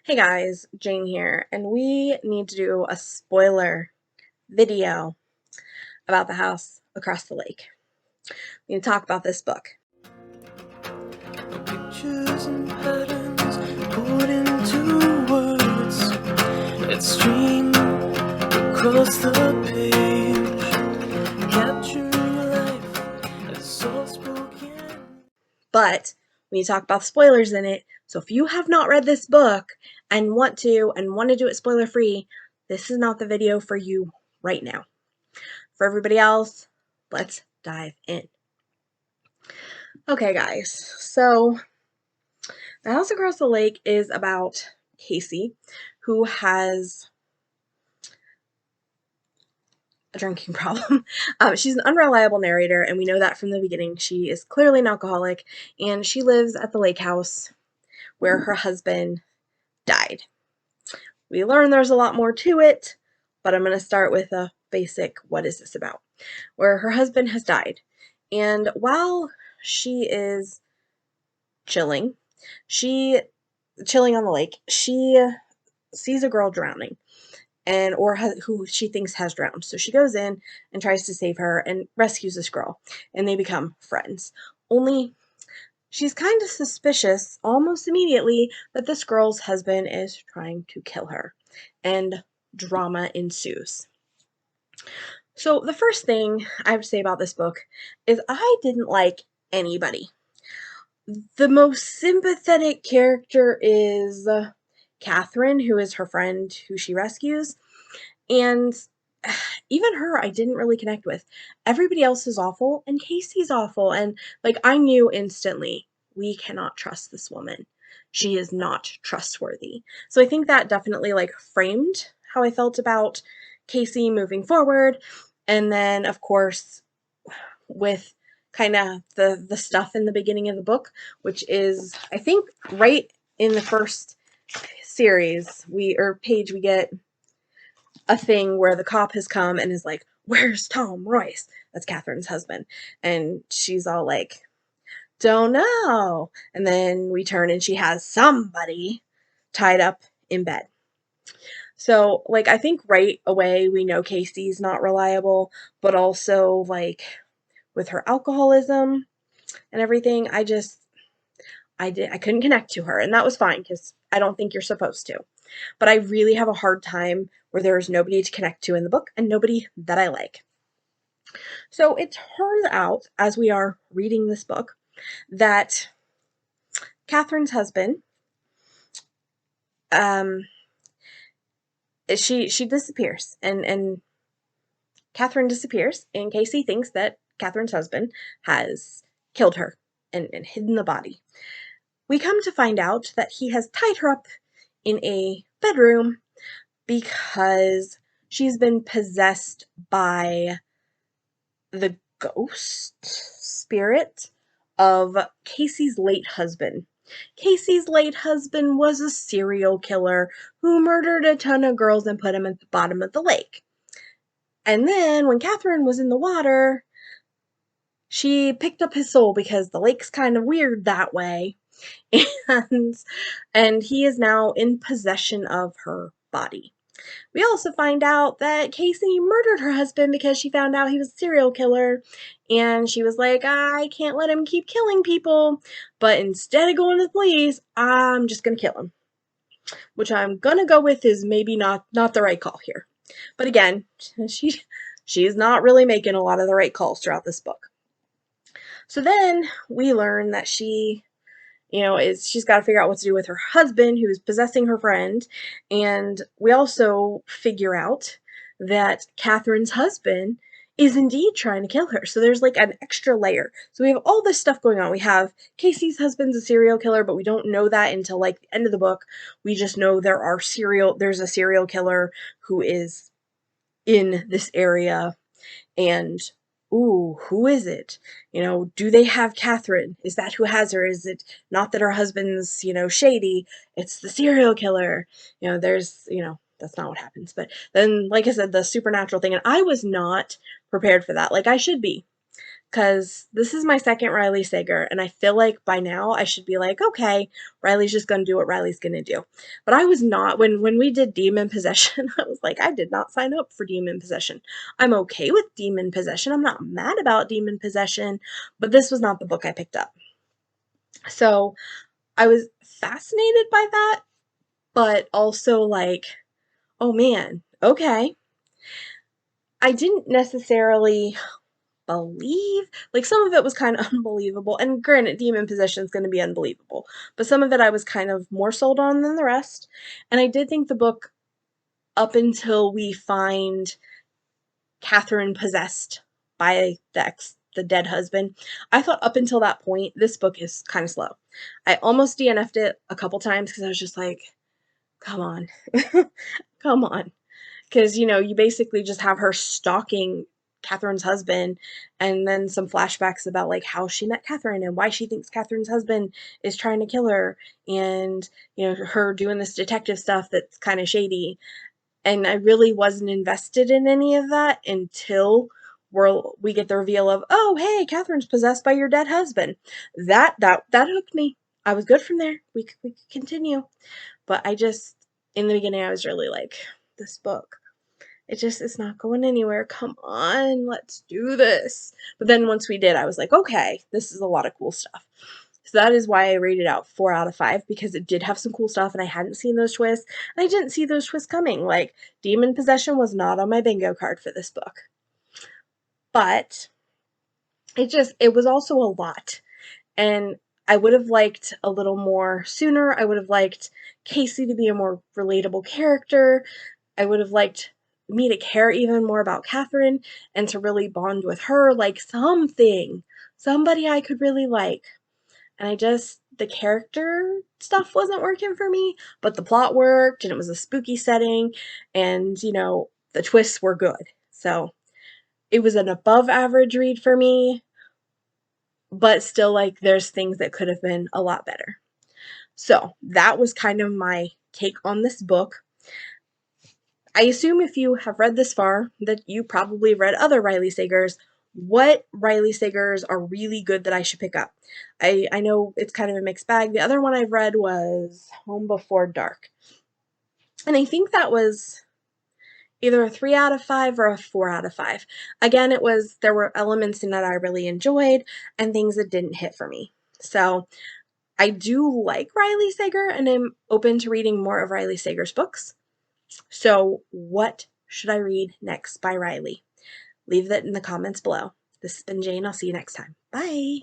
Hey guys, Jane here, and we need to do a spoiler video about The House Across the Lake. We need to talk about this book. Pictures and patterns put into words that stream across the page, capturing life as soft spoken. But we need to talk about spoilers in it, so if you have not read this book and want to do it spoiler free, this is not the video for you right now. For everybody else, let's dive in. Okay guys, so The House Across the Lake is about Casey, who has a drinking problem. She's an unreliable narrator, and we know that from the beginning. She is clearly an alcoholic, and she lives at the lake house where her husband died. We learn there's a lot more to it, but I'm going to start with a basic what is this about? Where her husband has died, and while she is chilling on the lake, she sees a girl drowning, and who she thinks has drowned. So she goes in and tries to save her and rescues this girl, and they become friends. Only she's kind of suspicious almost immediately that this girl's husband is trying to kill her, and drama ensues. So the first thing I have to say about this book is I didn't like anybody. The most sympathetic character is Catherine, who is her friend who she rescues. And even her, I didn't really connect with. Everybody else is awful, and Casey's awful. And like, I knew instantly, we cannot trust this woman. She is not trustworthy. So I think that definitely like framed how I felt about Casey moving forward. And then, of course, with kind of the stuff in the beginning of the book, which is, I think, right in the first series page, we get a thing where the cop has come and is like, "Where's Tom Royce?" That's Catherine's husband. And she's all like, "Don't know." And then we turn and she has somebody tied up in bed. So, like, I think right away we know Casey's not reliable, but also, like, with her alcoholism and everything, I couldn't connect to her, and that was fine because I don't think you're supposed to. But I really have a hard time where there's nobody to connect to in the book and nobody that I like. So it turns out, as we are reading this book, that Catherine's husband, um, she disappears, and Catherine disappears, and Casey thinks that Catherine's husband has killed her and hidden the body. We come to find out that he has tied her up in a bedroom because she's been possessed by the ghost spirit of Casey's late husband. Casey's late husband was a serial killer who murdered a ton of girls and put them at the bottom of the lake. And then when Catherine was in the water, she picked up his soul because the lake's kind of weird that way. And and he is now in possession of her body. We also find out that Casey murdered her husband because she found out he was a serial killer, and she was like, "I can't let him keep killing people, but instead of going to the police, I'm just gonna kill him." Which I'm gonna go with is maybe not the right call here. But again, she's not really making a lot of the right calls throughout this book. So then we learn that she's got to figure out what to do with her husband who's possessing her friend. And we also figure out that Catherine's husband is indeed trying to kill her. So there's like an extra layer. So we have all this stuff going on. We have Casey's husband's a serial killer, but we don't know that until like the end of the book. We just know there's a serial killer who is in this area, and ooh, who is it? Do they have Catherine? Is that who has her? Is it not that her husband's, shady? It's the serial killer. That's not what happens. But then, like I said, the supernatural thing, and I was not prepared for that. Like I should be, because this is my second Riley Sager, and I feel like by now I should be like, okay, Riley's just gonna do what Riley's gonna do. But I was not. When we did Demon Possession, I was like, I did not sign up for Demon Possession. I'm okay with Demon Possession. I'm not mad about Demon Possession, but this was not the book I picked up. So I was fascinated by that, but also like, oh man, okay. I didn't necessarily believe, like, some of it was kind of unbelievable, and granted, demon possession is going to be unbelievable, but some of it I was kind of more sold on than the rest. And I did think the book, up until we find Catherine possessed by the dead husband, I thought up until that point this book is kind of slow. I almost DNF'd it a couple times because I was just like, come on. Come on. Because, you basically just have her stalking Catherine's husband, and then some flashbacks about like how she met Catherine and why she thinks Catherine's husband is trying to kill her, and her doing this detective stuff that's kind of shady. And I really wasn't invested in any of that until we get the reveal of, oh hey, Catherine's possessed by your dead husband. That hooked me. I was good from there. We could continue. But I just, in the beginning, I was really like, this book, it's not going anywhere. Come on, let's do this. But then once we did, I was like, okay, this is a lot of cool stuff. So that is why I rated out 4 out of 5, because it did have some cool stuff and I hadn't seen those twists. And I didn't see those twists coming. Like, demon possession was not on my bingo card for this book. But it was also a lot. And I would have liked a little more sooner. I would have liked Casey to be a more relatable character. I would have liked me to care even more about Catherine and to really bond with her, like somebody I could really like. And the character stuff wasn't working for me, but the plot worked, and it was a spooky setting, and, the twists were good. So it was an above average read for me, but still, like, there's things that could have been a lot better. So that was kind of my take on this book. I assume if you have read this far that you probably read other Riley Sagers. What Riley Sagers are really good that I should pick up? I know it's kind of a mixed bag. The other one I've read was Home Before Dark. And I think that was either a 3 out of 5 or a 4 out of 5. Again, there were elements in that I really enjoyed and things that didn't hit for me. So I do like Riley Sager, and I'm open to reading more of Riley Sager's books. So what should I read next by Riley? Leave that in the comments below. This has been Jane. I'll see you next time. Bye.